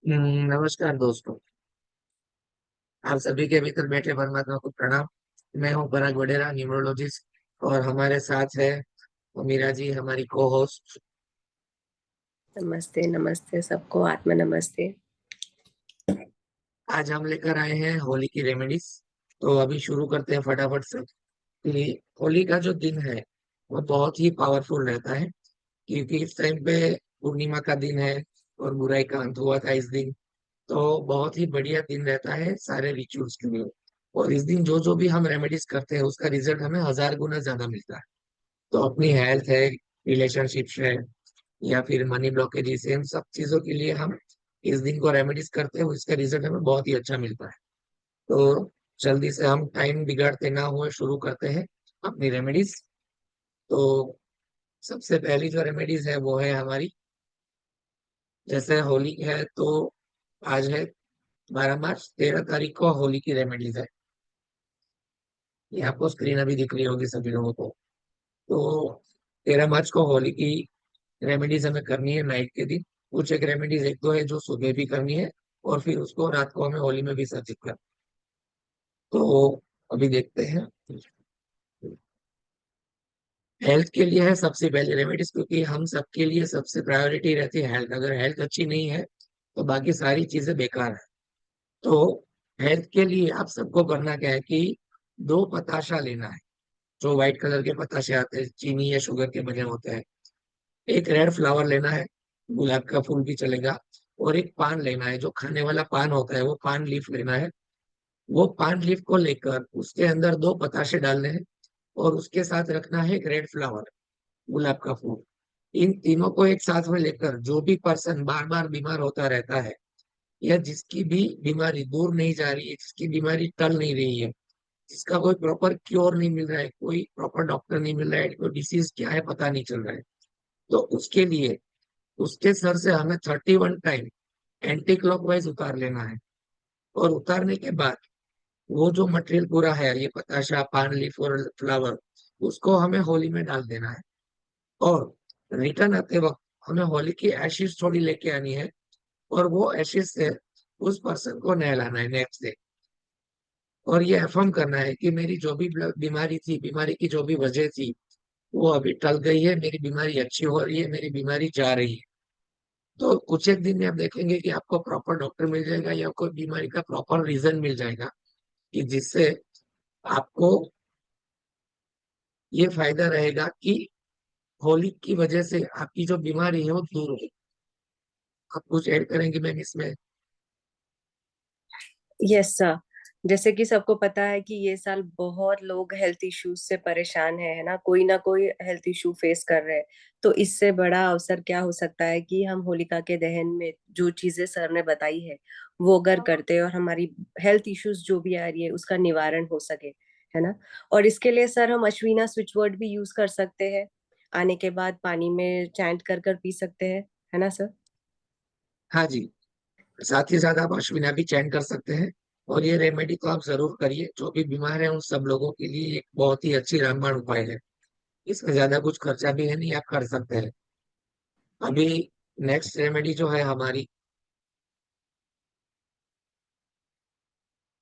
नमस्कार दोस्तों। आप सभी के भीतर बैठे परमात्मा को प्रणाम। मैं हूं पराग वडेरा, न्यूमरोलॉजिस्ट। और हमारे साथ है मीरा जी, हमारी को होस्ट। नमस्ते नमस्ते सबको, आत्मा नमस्ते। आज हम लेकर आए हैं होली की रेमेडीज। तो अभी शुरू करते हैं फटाफट से कि होली का जो दिन है वो बहुत ही पावरफुल रहता है, क्योंकि इस टाइम पे पूर्णिमा का दिन है और बुराई का अंत हुआ था इस दिन। तो बहुत ही बढ़िया दिन रहता है सारे रिचुअल्स के लिए। और इस दिन जो जो भी हम रेमेडीज करते हैं उसका रिजल्ट हमें 1000 गुना ज्यादा मिलता है। तो अपनी हेल्थ है, रिलेशनशिप्स है, या फिर मनी ब्लॉकेजेस है, इन सब चीजों के लिए हम इस दिन को रेमेडीज करते हैं, इसका रिजल्ट हमें बहुत ही अच्छा मिलता है। तो जल्दी से हम टाइम बिगाड़ते ना हुए शुरू करते हैं अपनी रेमेडीज। तो सबसे पहली जो रेमेडीज है वो है हमारी, जैसे होली है तो आज है 12 मार्च, 13 तारीख को होली की रेमेडीज है। ये आपको स्क्रीन अभी दिख रही होगी सभी लोगों को। तो 13 मार्च को होली की रेमेडीज हमें करनी है नाइट के दिन। कुछ एक रेमेडीज एक दो है जो सुबह भी करनी है, और फिर उसको रात को हमें होली में विसर्जित करना। तो अभी देखते हैं। हेल्थ के लिए है सबसे पहले रेमेडीज, क्योंकि हम सबके लिए सबसे प्रायोरिटी रहती है हेल्थ। अगर हेल्थ अच्छी नहीं है तो बाकी सारी चीजें बेकार है। तो हेल्थ के लिए आप सबको करना क्या है कि दो पताशा लेना है। जो व्हाइट कलर के पताशे आते हैं, चीनी या शुगर के बने होते हैं। एक रेड फ्लावर लेना है, गुलाब का फूल भी चलेगा। और एक पान लेना है, जो खाने वाला पान होता है वो पान लीफ लेना है। वो पान लीफ को लेकर उसके अंदर दो पताशे डालने हैं, और उसके साथ रखना है एक रेड फ्लावर, गुलाब का फूल। इन तीनों को एक साथ में लेकर जो भी पर्सन बार बार बीमार होता रहता है, या जिसकी भी बीमारी दूर नहीं जा रही है, जिसकी बीमारी टल नहीं रही है, जिसका कोई प्रॉपर क्योर नहीं मिल रहा है, कोई प्रॉपर डॉक्टर नहीं मिल रहा है, कोई डिसीज क्या है पता नहीं चल रहा है, तो उसके लिए उसके सर से हमें 31 टाइम एंटी क्लॉकवाइज उतार लेना है। और उतारने के बाद वो जो मटेरियल पूरा है, ये पताशा, पान लीफ और फ्लावर, उसको हमें होली में डाल देना है। और रिटर्न आते वक्त हमें होली की एशिज थोड़ी लेके आनी है, और वो एशिज से उस पर्सन को नहलाना है नेक्स्ट डे। और ये अफर्म करना है कि मेरी जो भी बीमारी थी, बीमारी की जो भी वजह थी, वो अभी टल गई है, मेरी बीमारी अच्छी हो रही है, मेरी बीमारी जा रही है। तो कुछ एक दिन में आप देखेंगे कि आपको प्रॉपर डॉक्टर मिल जाएगा, या कोई बीमारी का प्रॉपर रीजन मिल जाएगा, कि जिससे आपको ये फायदा रहेगा कि होली की वजह से आपकी जो बीमारी है वो दूर हो। आप कुछ ऐड करेंगे मैम इसमें? Yes sir. जैसे कि सबको पता है कि ये साल बहुत लोग हेल्थ इश्यूज से परेशान है ना, कोई ना कोई हेल्थ इशू फेस कर रहे हैं। तो इससे बड़ा अवसर क्या हो सकता है कि हम होलिका के दहन में जो चीजें सर ने बताई है वो अगर करते हैं और हमारी हेल्थ इश्यूज जो भी आ रही है उसका निवारण हो सके, है ना। और इसके लिए सर हम अश्विना स्विच वर्ड भी यूज कर सकते हैं। आने के बाद पानी में चैंट कर कर पी सकते हैं, है ना सर। हाँ जी। साथ ही साथ आप अश्विना भी चयन कर सकते हैं। और ये रेमेडी तो आप जरूर करिए, जो भी बीमार है उन सब लोगों के लिए एक बहुत ही अच्छी रामबाण उपाय है। इसमें ज्यादा कुछ खर्चा भी है नहीं, आप कर सकते हैं। अभी नेक्स्ट रेमेडी जो है हमारी,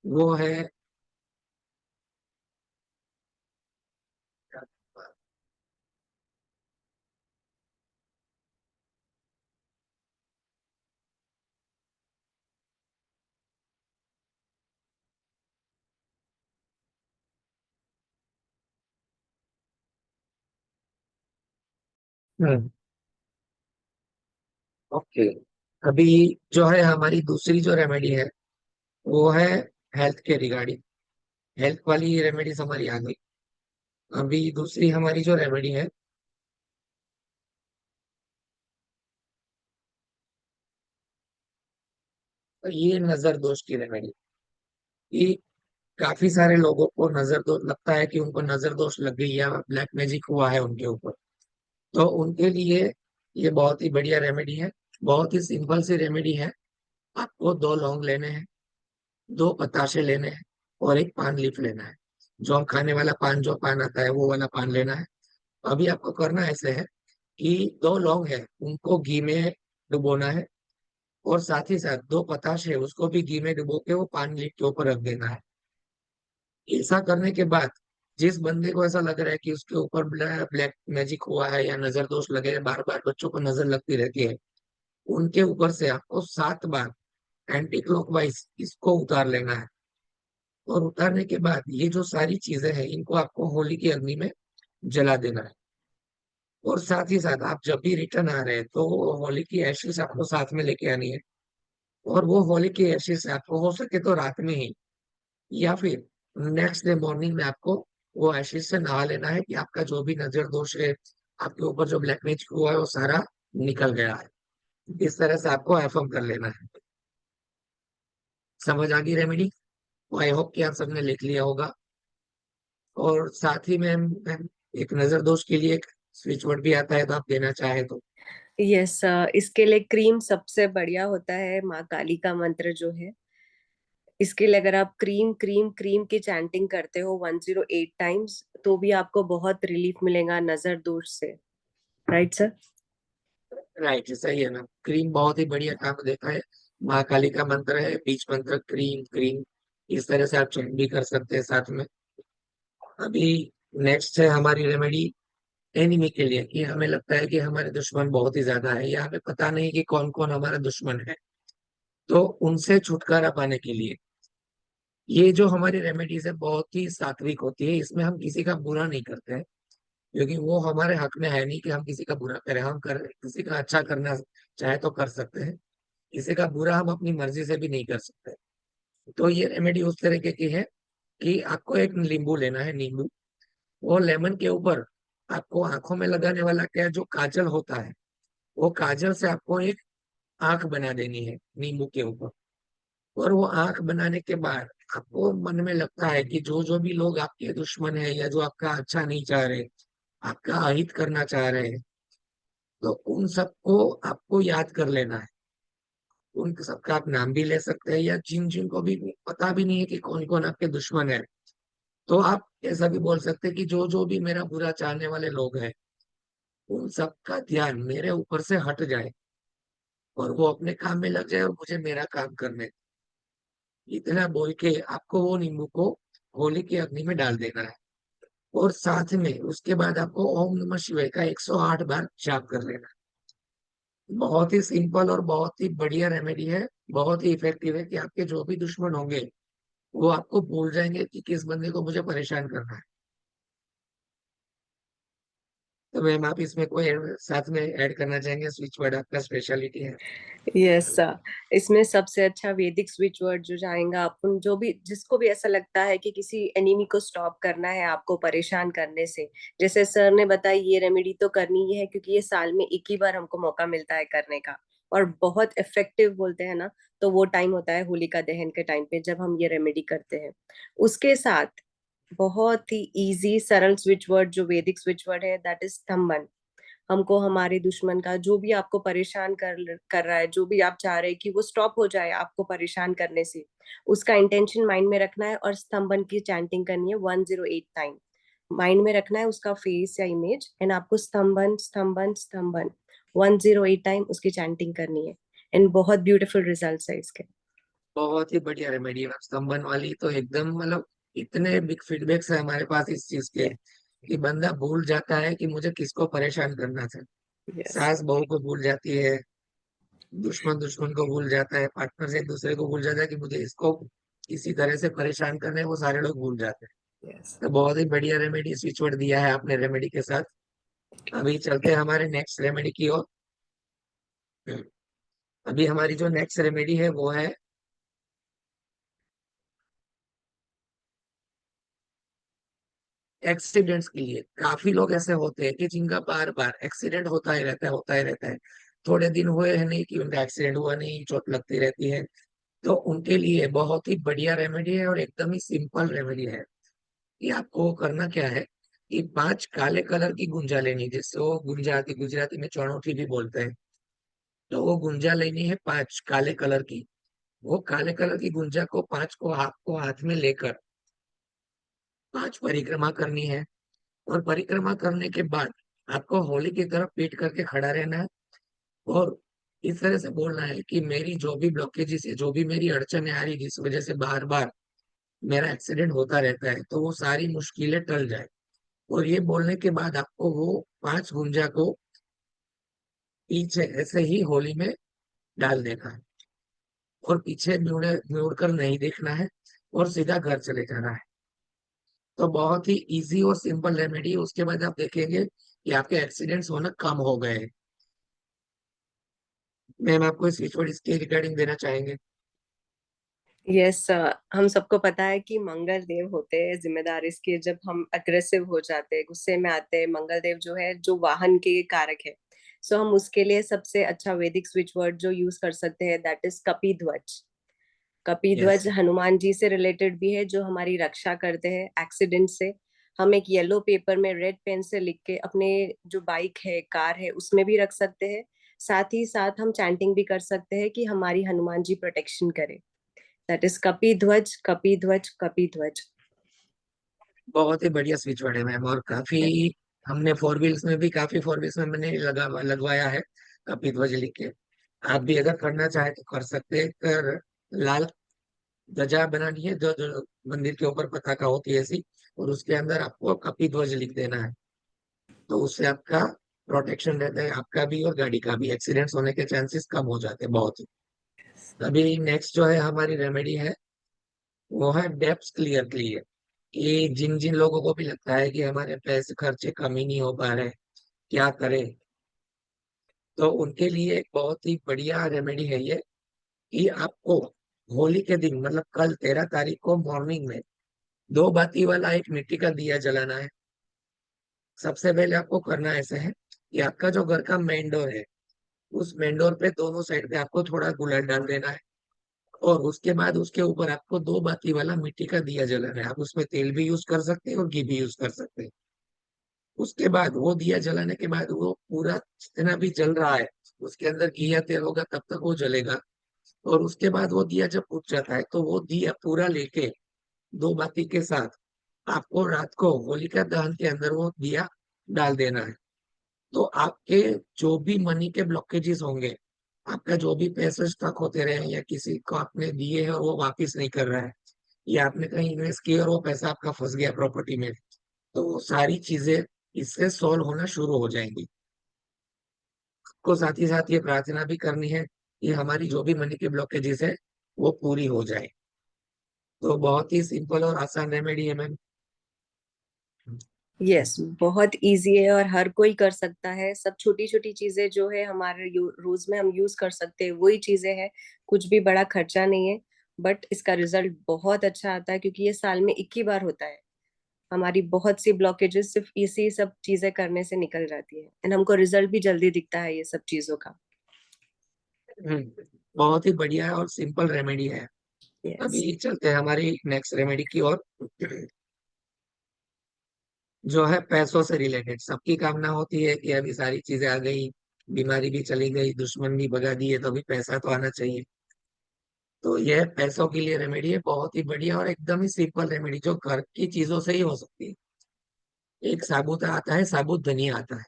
वो है। हम्म। ओके। अभी जो है हमारी दूसरी जो रेमेडी है वो है हेल्थ के रिगार्डिंग। हेल्थ वाली रेमेडीज हमारी आ गई। अभी दूसरी हमारी जो रेमेडी है, तो ये नजर दोष की रेमेडी। कि काफी सारे लोगों को नजर दोष लगता है कि उनको नजर दोष लग गई या ब्लैक मैजिक हुआ है उनके ऊपर। तो उनके लिए ये बहुत ही बढ़िया रेमेडी है। बहुत ही सिंपल सी रेमेडी है। आपको दो लौंग लेने हैं, दो पताशे लेने हैं, और एक पान लीफ लेना है। जो हम खाने वाला पान, जो पान आता है वो वाला पान लेना है। अभी आपको करना ऐसे है कि दो लौंग है उनको घी में डुबोना है। और साथ ही साथ 2 पताशे उसको भी घी में डुबो के वो पानी लीक के ऊपर रख देना है। ऐसा करने के बाद जिस बंदे को ऐसा लग रहा है कि उसके ऊपर ब्लैक मैजिक हुआ है या नजर दोष लगे हैं, बार बार बच्चों को नजर लगती रहती है, उनके ऊपर से आपको 7 बार एंटी क्लॉकवाइज इसको उतार लेना है। और उतारने के बाद ये जो सारी चीजें हैं इनको आपको होली की अग्नि में जला देना है। और साथ ही साथ आप जब भी रिटर्न आ रहे हैं तो होली की एशेस आपको साथ में लेके आनी है। और वो होली की एशेस आपको हो सके तो रात में ही या फिर नेक्स्ट डे मॉर्निंग में आपको वो एशेस से नहा लेना है कि आपका जो भी नजर दोष है, आपके ऊपर जो ब्लैक मैजिक हुआ है वो सारा निकल गया है। इस तरह से आपको एफर्म कर लेना है। समझ आ गई रेमेडी? आई होप कि आप सबने लिख लिया होगा। और साथ ही में मैम, एक नजर दोष के लिए एक स्विच वर्ड भी आता है, तो आप देना चाहे तो। यस, इसके लिए क्रीम सबसे बढ़िया होता है, माँ काली का मंत्र जो है। इसके लिए अगर आप क्रीम क्रीम क्रीम की चैंटिंग करते हो 108 टाइम्स, तो भी आपको बहुत रिलीफ मिलेगा नजर दोष से। Right sir? राइट, सही है मैम, क्रीम बहुत ही बढ़िया काम देता है। माँ काली का मंत्र है, बीच मंत्र क्रीम क्रीम, इस तरह से आप चैंट भी कर सकते हैं साथ में। अभी नेक्स्ट है हमारी रेमेडी एनिमी के लिए, कि हमें लगता है कि हमारे दुश्मन बहुत ही ज्यादा है या हमें पता नहीं कि कौन कौन हमारा दुश्मन है। तो उनसे छुटकारा पाने के लिए ये जो हमारी रेमेडीज है बहुत ही सात्विक होती है। इसमें हम किसी का बुरा नहीं करते हैं, क्योंकि वो हमारे हक में है नहीं कि हम किसी का बुरा करें। हम कर किसी का अच्छा करना चाहे तो कर सकते हैं, किसी का बुरा हम अपनी मर्जी से भी नहीं कर सकते। तो ये रेमेडी उस तरीके की है कि आपको एक नींबू लेना है, नींबू। वो लेमन के ऊपर आपको आंखों में लगाने वाला क्या जो काजल होता है, वो काजल से आपको एक आंख बना देनी है नींबू के ऊपर। और वो आंख बनाने के बाद आपको मन में लगता है कि जो जो भी लोग आपके दुश्मन है या जो आपका अच्छा नहीं चाह रहे, आपका अहित करना चाह रहे हैं, तो उन सबको आपको याद कर लेना है। उन सबका आप नाम भी ले सकते हैं, या जिन जिन को भी पता भी नहीं है कि कौन कौन आपके दुश्मन है, तो आप ऐसा भी बोल सकते हैं कि जो जो भी मेरा बुरा चाहने वाले लोग हैं, उन सबका ध्यान मेरे ऊपर से हट जाए और वो अपने काम में लग जाए और मुझे मेरा काम करने दें। इतना बोल के आपको वो नींबू को होली की अग्नि में डाल देना है। और साथ में उसके बाद आपको ओम नमः शिवाय का 108 बार जाप कर लेना है। बहुत ही सिंपल और बहुत ही बढ़िया रेमेडी है, बहुत ही इफेक्टिव है कि आपके जो भी दुश्मन होंगे वो आपको भूल जाएंगे कि किस बंदे को मुझे परेशान करना है। तो मैम आप इसमें कोई साथ में ऐड करना चाहेंगे? स्विच वर्ड आपका स्पेशलिटी है। यस, इसमें सबसे अच्छा वैदिक स्विच वर्ड जो जाएगा, अपन जो भी जिसको भी ऐसा लगता है कि किसी एनिमी को स्टॉप करना है आपको परेशान करने से, जैसे सर ने बताया ये रेमेडी तो करनी ही है, क्योंकि ये साल में एक ही बार हमको मौका मिलता है करने का, और बहुत इफेक्टिव बोलते हैं ना, तो वो टाइम होता है होलिका दहन के टाइम पे जब हम ये रेमेडी करते हैं। उसके साथ बहुत ही इजी सरल स्विच वर्ड जो वैदिक स्विच वर्ड है, दैट इज स्तंभन। हमको हमारे दुश्मन का जो भी आपको परेशान कर रहा है, जो भी आप चाह रहे हैं कि वो स्टॉप हो जाए आपको परेशान करने से, उसका इंटेंशन माइंड में रखना है और स्तंभन की चैंटिंग करनी है 108 टाइम। माइंड में रखना है उसका फेस या इमेज, एंड आपको स्तंभन स्तंभन स्तंभन 108 टाइम उसकी चैंटिंग करनी है। एंड बहुत ब्यूटीफुल रिजल्ट्स है इसके। बहुत ही बढ़िया रेमेडी है मैम, स्तंभन वाली तो एकदम मतलब इतने बिग फीडबैक्स है हमारे पास इस चीज के कि बंदा भूल जाता है कि मुझे किसको परेशान करना था। यस। सास बहू को भूल जाती है, दुश्मन दुश्मन को भूल जाता है, पार्टनर से एक दूसरे को भूल जाता है कि मुझे इसको किसी तरह से परेशान करना है, वो सारे लोग भूल जाते हैं। यस। तो बहुत ही बढ़िया रेमेडी स्विच वर्ड दिया है आपने रेमेडी के साथ। अभी चलते हैं हमारे नेक्स्ट रेमेडी की ओर। अभी हमारी जो नेक्स्ट रेमेडी है वो है एक्सीडेंट्स के लिए। काफी लोग ऐसे होते हैं कि जिनका बार बार एक्सीडेंट होता ही रहता है, होता ही रहता है। थोड़े दिन हुए हैं नहीं कि उनका एक्सीडेंट हुआ नहीं, चोट लगती रहती है। तो उनके लिए बहुत ही बढ़िया रेमेडी है और एकदम ही सिंपल रेमेडी है कि आपको करना क्या है कि 5 काले कलर की गुंजा लेनी, जिससे वो गुंजा आती, गुजराती में चौणोठी भी बोलते हैं। तो वो गुंजा लेनी है 5 काले कलर की। वो काले कलर की गुंजा को 5 को आपको हाथ में लेकर 5 परिक्रमा करनी है। और परिक्रमा करने के बाद आपको होली की तरफ पीट करके खड़ा रहना है। और इस तरह से बोलना है कि मेरी जो भी ब्लॉकेजेस है, जो भी मेरी अड़चने आ रही जिस वजह से बार बार मेरा एक्सीडेंट होता रहता है, तो वो सारी मुश्किलें टल जाए। और ये बोलने के बाद आपको वो 5 गुंजा को पीछे ऐसे ही होली में डाल देना है, और पीछे मुड़ कर नहीं देखना है, और सीधा घर चले जाना है। तो बहुत ही इजी और सिंपल रेमेडी है। उसके बाद आप देखेंगे कि आपके एक्सीडेंट्स होना कम हो गए हैं। मैम, आपको इस रिचुअल इसके रिगार्डिंग देना चाहेंगे? यस, हम सबको पता है कि मंगल देव होते हैं जिम्मेदार इसके, जब हम अग्रेसिव हो जाते हैं, गुस्से में आते हैं, मंगल देव जो है जो वाहन के कारक है। सो हम उसके लिए सबसे अच्छा वैदिक स्विच वर्ड जो यूज कर सकते हैं that is Kapidhwaj. Yes. Kapidhwaj Hanuman ji से रिलेटेड भी है, जो हमारी रक्षा करते हैं एक्सीडेंट से। हम एक येलो पेपर में रेड पेन से लिख के अपने जो बाइक है, कार है, उसमें भी रख सकते हैं। साथ ही साथ हम चैंटिंग भी कर सकते हैं कि हमारी हनुमान जी प्रोटेक्शन करे। दैट इज कपी ध्वज, कपी ध्वज, कपी ध्वज। बहुत ही बढ़िया स्विच वर्ड है मैम, और काफी हमने फोर व्हील्स में भी, काफी फोर व्हील्स में मैंने लगवाया है कपिल ध्वज लिख के। आप भी अगर करना चाहे तो कर सकते हैं। कर लाल ध्वजा बनानी है, जो मंदिर के ऊपर पताका होती है ऐसी, और उसके अंदर आपको कपि ध्वज लिख देना है। तो उससे आपका प्रोटेक्शन रहता है, आपका भी और गाड़ी का भी। एक्सीडेंट्स होने के चांसेस कम हो जाते हैं बहुत ही। अभी नेक्स्ट जो है हमारी रेमेडी है, वो है डेब्ट्स क्लियर क्लियर। कि जिन जिन लोगों को भी लगता है कि हमारे पैसे खर्चे कम ही नहीं हो पा रहे, क्या करें, तो उनके लिए एक बहुत ही बढ़िया रेमेडी है ये, कि आपको होली के दिन, मतलब कल 13 तारीख को मॉर्निंग में 2 बाती वाला एक मिट्टी का दिया जलाना है। सबसे पहले आपको करना ऐसे है कि आपका जो घर का मेन डोर है, उस मेन डोर पे दोनों साइड पे आपको थोड़ा गुलाल डाल देना है। और उसके बाद उसके ऊपर आपको 2 बाती वाला मिट्टी का दिया जलाना है। आप उसमें तेल भी यूज कर सकते हैं और घी भी यूज कर सकते हैं। उसके बाद वो दिया जलाने के बाद वो पूरा जितना भी जल रहा है, उसके अंदर घी या तेल होगा तब तक वो जलेगा। और उसके बाद वो दिया जब बुझ जाता है, तो वो दिया पूरा लेके 2 बाती के साथ आपको रात को होलिका दहन के अंदर वो दिया डाल देना है। तो आपके जो भी मनी के ब्लॉकेजेस होंगे, आपका जो भी पैसे स्टक होते रहे, या किसी को आपने दिए हैं और वो वापस नहीं कर रहा है, या आपने कहीं इन्वेस्ट किया और वो पैसा आपका फंस गया प्रॉपर्टी में, तो वो सारी चीजें इससे सॉल्व होना शुरू हो जाएंगी। को साथ ही साथ ये प्रार्थना भी करनी है कि हमारी जो भी मनी की ब्लॉकेजेस है वो पूरी हो जाए। तो बहुत ही सिंपल और आसान रेमेडी है मैम। यस, बहुत इजी है और हर कोई कर सकता है। सब छोटी छोटी चीजें जो है हमारे रोज में हम यूज कर सकते हैं, वही चीजें हैं। कुछ भी बड़ा खर्चा नहीं है, बट इसका रिजल्ट बहुत अच्छा आता है, क्योंकि ये साल में 1 ही बार होता है। हमारी बहुत सी ब्लॉकेजेस सिर्फ इसी सब चीजें करने से निकल जाती है, एंड हमको रिजल्ट भी जल्दी दिखता है ये सब चीजों का। बहुत ही बढ़िया और सिंपल रेमेडी है। यस। अभी चलते हैं हमारी नेक्स्ट रेमेडी की ओर, जो है पैसों से रिलेटेड। सबकी कामना होती है कि अभी सारी चीजें आ गई, बीमारी भी चली गई, दुश्मन भी भगा दिए, तो अभी पैसा तो आना चाहिए। तो यह पैसों के लिए रेमेडी है, बहुत ही बढ़िया और एकदम ही सिंपल रेमेडी, जो घर की चीजों से ही हो सकती है। एक साबुत आता है, साबुत धनिया आता है।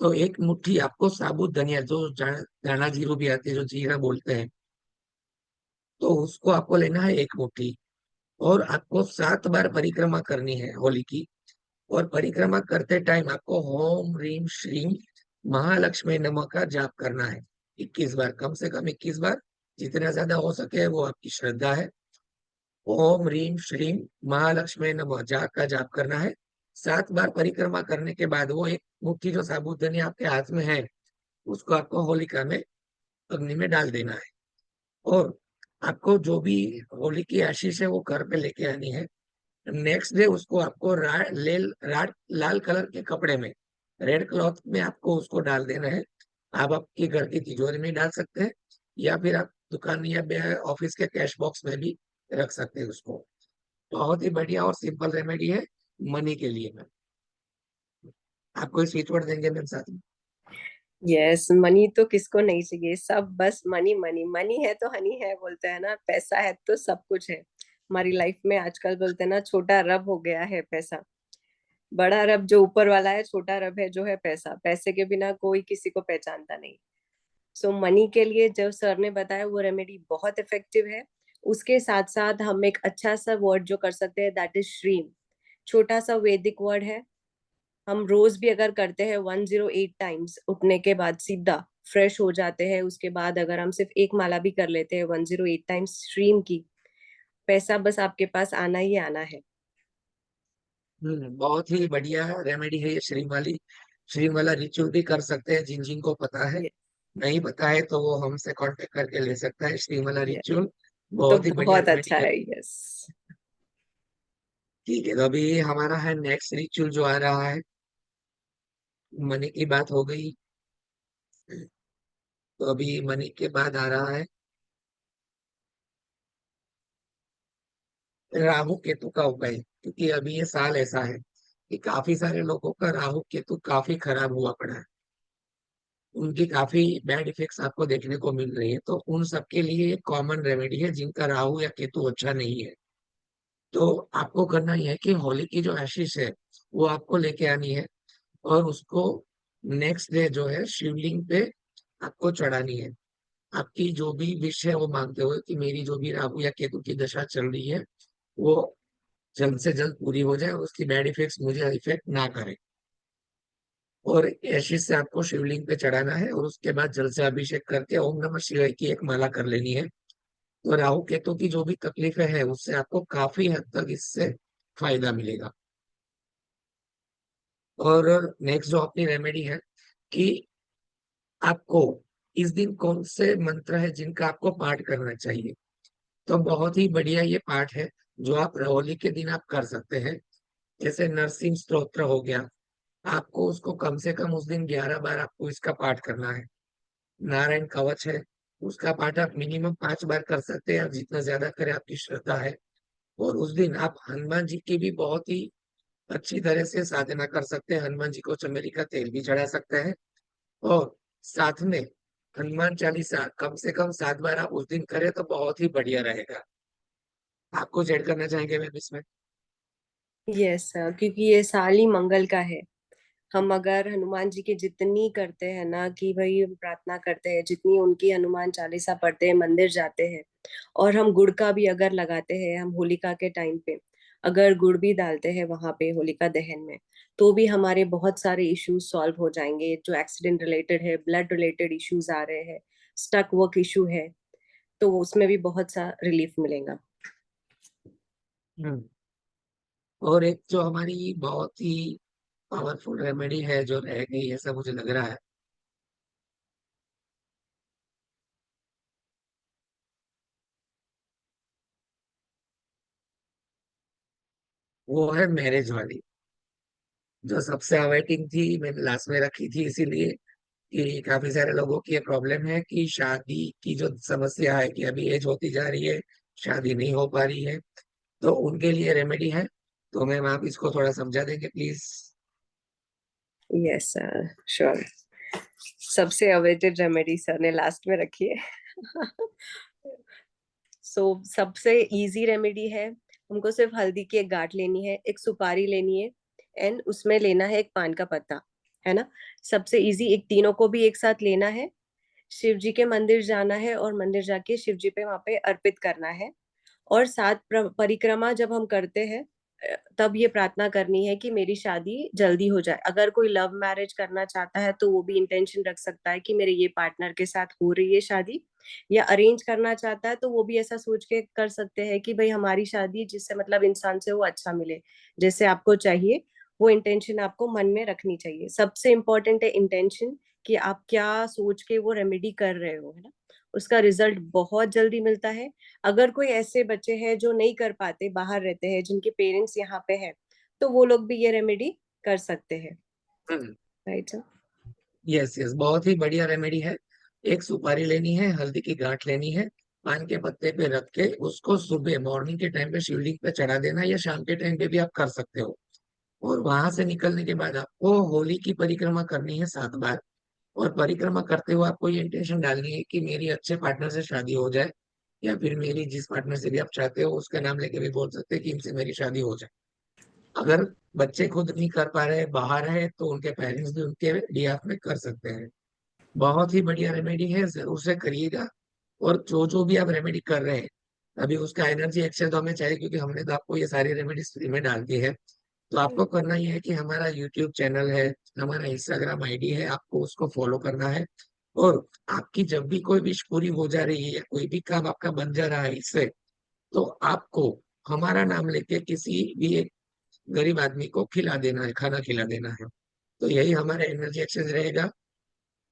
तो एक मुट्ठी आपको साबुत धनिया, जो दाना जीरो भी आती है, जो जीरा बोलते हैं, तो उसको आपको लेना है 1 मुट्ठी। और आपको 7 बार परिक्रमा करनी है होली की। और परिक्रमा करते टाइम आपको ओम ह्रीम श्रीम महालक्ष्मी नमः का जाप करना है 21 बार, कम से कम 21 बार। जितना ज्यादा हो सके वो आपकी श्रद्धा है। ओम ह्रीम श्रीम महालक्ष्मी नमः जाप का जाप करना है। 7 बार परिक्रमा करने के बाद वो एक मुट्ठी जो साबुत धनिया आपके हाथ में है, उसको आपको होलिका में, अग्नि में डाल देना है। और आपको जो भी होली की आशीष है वो घर पे लेके आनी है। नेक्स्ट डे उसको आपको लाल कलर के कपड़े में, रेड क्लॉथ में आपको उसको डाल देना है। आप आपके घर की तिजोरी में डाल सकते हैं, या फिर आप दुकान या ऑफिस के कैश बॉक्स में भी रख सकते हैं उसको। बहुत ही बढ़िया और सिंपल रेमेडी है मनी के लिए मैम। आपको स्विच वर्ड देंगे मैम साथ में। यस, मनी तो किसको नहीं चाहिए, सब बस मनी मनी मनी है तो हनी है, बोलते हैं ना, पैसा है तो सब कुछ है हमारी लाइफ में। आजकल बोलते हैं ना, छोटा रब हो गया है पैसा। बड़ा रब जो ऊपर वाला है, छोटा रब है जो है पैसा। पैसे के बिना कोई किसी को पहचानता नहीं। सो मनी के लिए जो सर ने बताया वो रेमेडी बहुत इफेक्टिव है। उसके साथ साथ हम एक अच्छा सा वर्ड जो कर सकते हैं दैट इज श्रीम। छोटा सा वैदिक वर्ड है। हम रोज भी अगर करते हैं 108 टाइम्स, उठने के बाद सीधा फ्रेश हो जाते हैं, उसके बाद अगर हम सिर्फ एक माला भी कर लेते हैं 108 टाइम्स श्रीम की, पैसा बस आपके पास आना ही आना है। बहुत ही बढ़िया रेमेडी है ये श्रीम वाली। श्रीम वाला रिचुअल भी कर सकते हैं जिन जिन को पता है। ये नहीं पता है तो वो हमसे कांटेक्ट करके ले सकता है श्रीम वाला ये रिचुअल। तो बहुत ही बढ़िया बहुत अच्छा रेमेडी है। है। यस। ठीक है, तो अभी हमारा है नेक्स्ट रिचुअल जो आ रहा है। मनी की बात हो गई, तो अभी मनी के बाद आ रहा है राहु केतु का उपाय। क्योंकि अभी ये साल ऐसा है कि काफी सारे लोगों का राहु केतु काफी खराब हुआ पड़ा है। उनकी काफी बैड इफेक्ट्स आपको देखने को मिल रही है। तो उन सबके लिए एक कॉमन रेमेडी है जिनका राहु या केतु अच्छा नहीं है। तो आपको करना यह है कि होली की जो एशिश है वो आपको लेके आनी है, और उसको नेक्स्ट डे जो है शिवलिंग पे आपको चढ़ानी है। आपकी जो भी विश है वो मांगते हुए कि मेरी जो भी राहु या केतु की दशा चल रही है वो जल्द से जल्द पूरी हो जाए और उसकी बैड इफेक्ट्स मुझे इफेक्ट ना करे। और एशिस से आपको शिवलिंग पे चढ़ाना है, और उसके बाद जल से अभिषेक करके ओम नमः शिवाय की एक माला कर लेनी है। तो राहु केतु की जो भी तकलीफें है उससे आपको काफी हद तक इससे फायदा मिलेगा। और नेक्स्ट जो अपनी रेमेडी है कि आपको इस दिन कौन से मंत्र है जिनका आपको पाठ करना चाहिए। तो बहुत ही बढ़िया ये पाठ है जो आप होली के दिन आप कर सकते हैं। जैसे नरसिंह स्तोत्र हो गया, आपको उसको कम से कम उस दिन 11 बार आपको इसका पाठ करना है। नारायण कवच है, उसका पाठ आप मिनिमम 5 बार कर सकते हैं, आप जितना ज्यादा करें आपकी श्रद्धा है। और उस दिन आप हनुमान जी की भी बहुत ही अच्छी तरह से साधना कर सकते हैं। हनुमान जी को चमेली का तेल भी चढ़ा सकते हैं। और साथ में हनुमान चालीसा कम से कम 7 बार आप उस दिन करें तो बहुत ही बढ़िया रहेगा। आप कुछ ऐड करना चाहेंगे मैम इसमें? यस सर, क्योंकि ये साल ही मंगल का है। हम अगर हनुमान जी की जितनी करते हैं ना कि भाई हम प्रार्थना करते हैं, जितनी उनकी हनुमान चालीसा पढ़ते हैं, मंदिर जाते हैं, और हम गुड़ का भी अगर लगाते हैं, हम होलिका के टाइम पे अगर गुड़ भी डालते हैं वहां पे होलिका दहन में, तो भी हमारे बहुत सारे इश्यूज सॉल्व हो जाएंगे। जो एक्सीडेंट रिलेटेड है, ब्लड रिलेटेड इश्यूज आ रहे हैं, स्टक वर्क इशू है, तो उसमें भी बहुत सा रिलीफ मिलेगा। हम्म। और एक जो हमारी बहुत ही पावरफुल रेमेडी है जो रह गई ऐसा मुझे लग रहा है, वो है मैरिज वाली। जो सबसे अवेटिंग थी मैंने लास्ट में रखी थी इसीलिए कि काफी सारे लोगों की ये प्रॉब्लम है कि शादी की जो समस्या है कि अभी एज होती जा रही है, शादी नहीं हो पा रही है। तो उनके लिए रेमेडी है। तो मैम आप इसको थोड़ा समझा देंगे प्लीज? Yes sir, sure. सबसे अवेटेड रेमेडी सर ने लास्ट में रखी है। सबसे इजी रेमेडी है। हमको सिर्फ हल्दी की एक गांठ लेनी है, एक सुपारी लेनी है, एंड उसमें लेना है एक पान का पत्ता, है ना। सबसे इजी, एक तीनों को भी एक साथ लेना है, शिव जी के मंदिर जाना है और मंदिर जाके शिव जी पे वहां पे अर्पित करना है। और सात परिक्रमा जब हम करते हैं, तब ये प्रार्थना करनी है कि मेरी शादी जल्दी हो जाए। अगर कोई लव मैरिज करना चाहता है तो वो भी इंटेंशन रख सकता है कि मेरे ये पार्टनर के साथ हो रही है शादी, या अरेंज करना चाहता है तो वो भी ऐसा सोच के कर सकते हैं कि भाई हमारी शादी जिससे मतलब इंसान से वो अच्छा मिले, जैसे आपको चाहिए, वो इंटेंशन आपको मन में रखनी चाहिए। सबसे इम्पोर्टेंट है इंटेंशन, कि आप क्या सोच के वो रेमेडी कर रहे हो, है ना। उसका रिजल्ट बहुत जल्दी मिलता है। अगर कोई ऐसे बच्चे हैं जो नहीं कर पाते, बाहर रहते हैं, जिनके पेरेंट्स यहाँ पे हैं, तो वो लोग भी ये रेमेडी कर सकते हैं। Hmm. Right sir. Yes yes, बहुत ही बढ़िया रेमेडी है। एक सुपारी लेनी है, हल्दी की गांठ लेनी है, पान के पत्ते पे रख के उसको सुबह मॉर्निंग के टाइम पे शिवलिंग पे चढ़ा देना, या शाम के टाइम पे भी आप कर सकते हो। और वहां से निकलने के बाद आपको होली की परिक्रमा करनी है 7 बार। और परिक्रमा करते हुए आपको ये इंटेंशन डालनी है कि मेरी अच्छे पार्टनर से शादी हो जाए, या फिर मेरी जिस पार्टनर से भी आप चाहते हो उसका नाम लेके भी बोल सकते हैं कि इनसे मेरी शादी हो जाए। अगर बच्चे खुद नहीं कर पा रहे, बाहर है, तो उनके पेरेंट्स भी उनके बिहाफ में कर सकते हैं। बहुत ही बढ़िया रेमेडी है, जरूर से करिएगा। और जो जो भी आप रेमेडी कर रहे हैं, अभी उसका एनर्जी एक्सेस तो हमें चाहिए, क्योंकि हमने तो आपको ये सारी रेमेडीज फ्री में डाल दी है। तो आपको करना ये है कि हमारा यूट्यूब चैनल है, हमारा इंस्टाग्राम आईडी है, आपको उसको फॉलो करना है। और आपकी जब भी कोई विश पूरी हो जा रही है या कोई भी काम आपका बन जा रहा है इससे, तो आपको हमारा नाम लेके किसी भी एक गरीब आदमी को खिला देना है, खाना खिला देना है। तो यही हमारा एनर्जी एक्सचेंज रहेगा।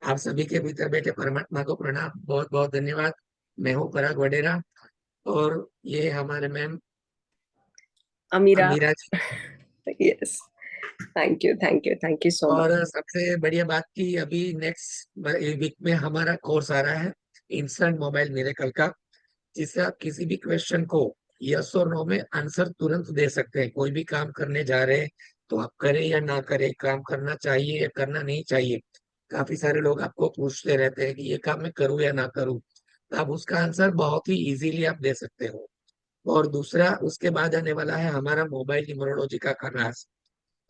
आप सभी के भीतर बैठे परमात्मा को प्रणाम, बहुत बहुत धन्यवाद। मैं हूँ पराग वडेरा, और ये हमारे ma'am Amira. Amira ji. Yes. Thank you so और मच। सबसे बढ़िया बात की अभी नेक्स्ट वीक में हमारा कोर्स आ रहा है, इंस्टेंट मोबाइल मिरेकल का, जिससे आप किसी भी क्वेश्चन को यस और नो में आंसर तुरंत दे सकते हैं। कोई भी काम करने जा रहे हैं तो आप करें या ना करें, काम करना चाहिए या करना नहीं चाहिए, काफी सारे लोग आपको पूछते रहते हैं कि ये काम मैं करूँ या ना करूँ, तो आप उसका आंसर बहुत ही इजीली आप दे सकते हो। और दूसरा, उसके बाद आने वाला है हमारा मोबाइल न्यूमरोलॉजी का क्लास।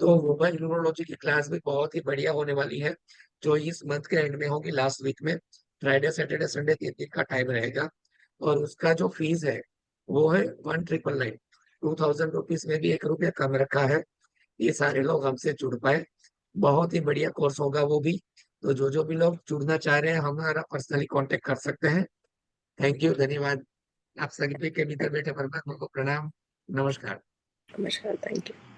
तो मोबाइल न्यूमरोलॉजी की क्लास भी बहुत ही बढ़िया होने वाली है, जो इस मंथ के एंड में होगी, लास्ट वीक में। फ्राइडे सैटरडे संडे 3 दिन का टाइम रहेगा। और उसका जो फीस है वो है 1999। 2000 रुपीज में भी 1 रुपया कम रखा है। ये सारे लोग हमसे जुड़ पाए, बहुत ही बढ़िया कोर्स होगा वो भी। तो जो जो भी लोग जुड़ना चाह रहे हैं हमारा पर्सनली कांटेक्ट कर सकते हैं। थैंक यू, धन्यवाद। आप सभी के भीतर बैठे परमात्मा को प्रणाम, नमस्कार। नमस्कार, थैंक यू।